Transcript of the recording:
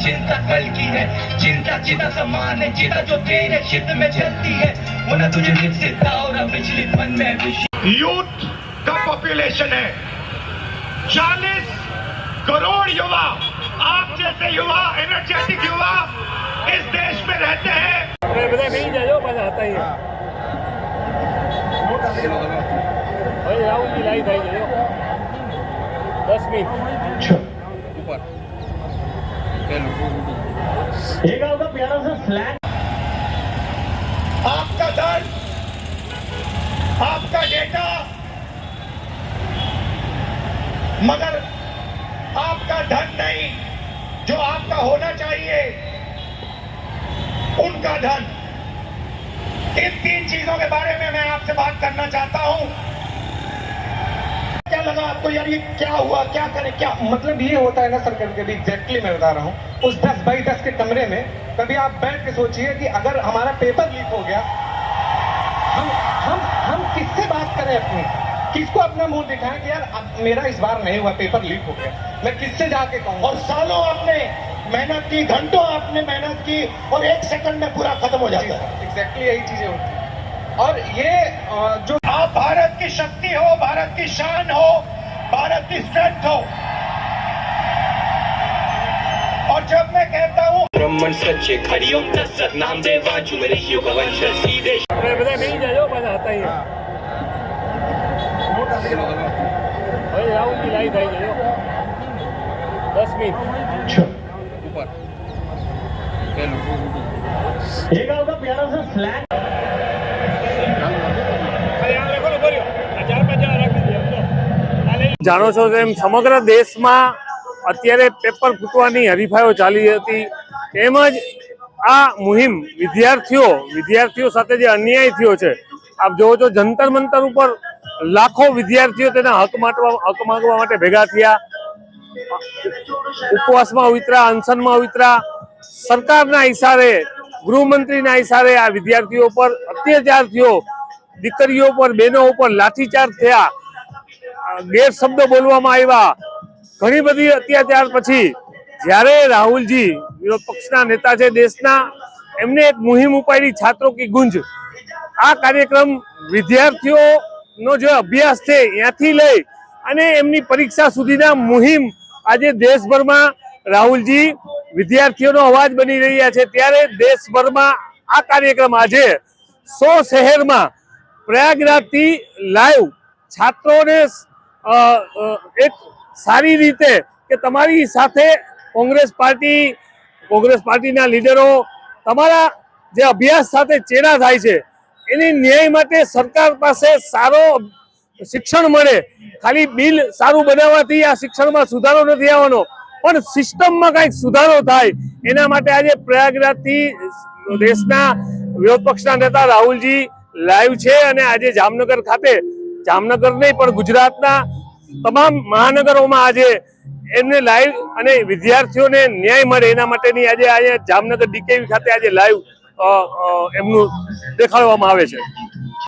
चिंता कल की है, चिंता चिता समान है, चिता जो तेरे चित्त में जलती है, वो न तुझे विकसित और विचलित मन में यूथ का पॉपुलेशन है 40 करोड़ युवा, आप जैसे युवा, एनर्जेटिक युवा इस देश में रहते हैं। राहुल जी लाई થઈ ગયો 10 મિનિટ ऊपर एक होगा प्यारा सा फ्लैग, आपका धन, आपका डेटा, मगर आपका धन नहीं, जो आपका होना चाहिए उनका धन। इन 3 चीजों के बारे में मैं आपसे बात करना चाहता हूं। क्या लगा आपको यार, ये क्या हुआ, क्या करें, क्या मतलब ये होता है ना सर, कभी कभी एग्जैक्टली मैं बता रहा हूँ, उस 10 बाई 10 के कमरे में कभी आप बैठ के सोचिए कि अगर हमारा पेपर लीक हो गया, हम किससे बात करें, अपनी किसको अपना मुंह दिखाएं कि यार अब मेरा इस बार नहीं हुआ, पेपर लीक हो गया, मैं किससे जाके कहूँ। और सालों आपने मेहनत की, घंटों आपने मेहनत की और 1 सेकंड में पूरा खत्म हो जाता है। एग्जैक्टली यही चीजें होती हैं। और ये जो आप भारत की शक्ति हो, भारत की शान हो, भारत की स्ट्रेंथ हो। और जब मैं कहता हूँ ब्रह्मण सच्चे खड़ियों दशरथ नाम देवा जो मेरे युग वंश सीधे બધા નહીં જાજો પાછા હતા અહીંયા હવે રાहुल जी लाई થઈ ગયો 10 મિનિટ ऊपर एक होगा प्यारा सा फ्लैग, જાણો છો તેમ સમગ્ર દેશમાં અત્યારે પેપર ફૂટવાની હરીફાઈઓ ચાલી હતી, તેમજ આ મુહિમ વિદ્યાર્થીઓ સાથે જે અન્યાય થયો છે, આપ જોવો છો જંતર મંતર ઉપર લાખો વિદ્યાર્થીઓ તેના હક માંગવા માટે ભેગા થયા, ઉપવાસમાં ઉતર્યા, અનશનમાં ઉતર્યા, સરકારના ઇશારે, ગૃહમંત્રીના ઇશારે આ વિદ્યાર્થીઓ પર અત્યાચાર થયો, દીકરીઓ પર, બહેનો ઉપર લાઠીચાર્જ થયા, ગેરશબ્દો બોલવામાં આવ્યા, ઘણી બધી અત્યાચાર પછી જ્યારે રાહુલજી વિરોધ પક્ષના નેતા છે દેશના, એમને એક મુહિમ ઉપાડી છાત્રો કી ગુંજ। આ કાર્યક્રમ વિદ્યાર્થીઓનો જે અભ્યાસ છે ત્યાંથી લઈ અને એમની પરીક્ષા સુધીના મુહિમ આજે દેશભરમાં રાહુલજી વિદ્યાર્થીઓનો અવાજ બની રહ્યા છે। ત્યારે દેશભરમાં આ કાર્યક્રમ આજે 100 શહેરમાં પ્રયાગરાજથી લાઈવ છાત્રોને એક સારી રીતે કે તમારી સાથે કોંગ્રેસ પાર્ટીના લીડરો તમારા જે અભ્યાસ સાથે ચેડા થાય છે એની ન્યાય માટે સરકાર પાસે સારો શિક્ષણ મળે, ખાલી બિલ સારું બનાવવાથી આ શિક્ષણમાં સુધારો નથી આવવાનો, પણ સિસ્ટમમાં કંઈક સુધારો થાય એના માટે આજે પ્રયાગરાજથી દેશના વિરોધ પક્ષના નેતા રાહુલજી લાઈવ છે અને આજે જામનગર ખાતે, જામનગર નહીં પણ ગુજરાતના તમામ મહાનગરોમાં આજે એમને લાઈવ અને વિદ્યાર્થીઓને ન્યાય મળે એના માટેની આજે જામનગર ડીકેવી ખાતે આજે લાઈવ એમનું દેખાડવામાં આવે છે।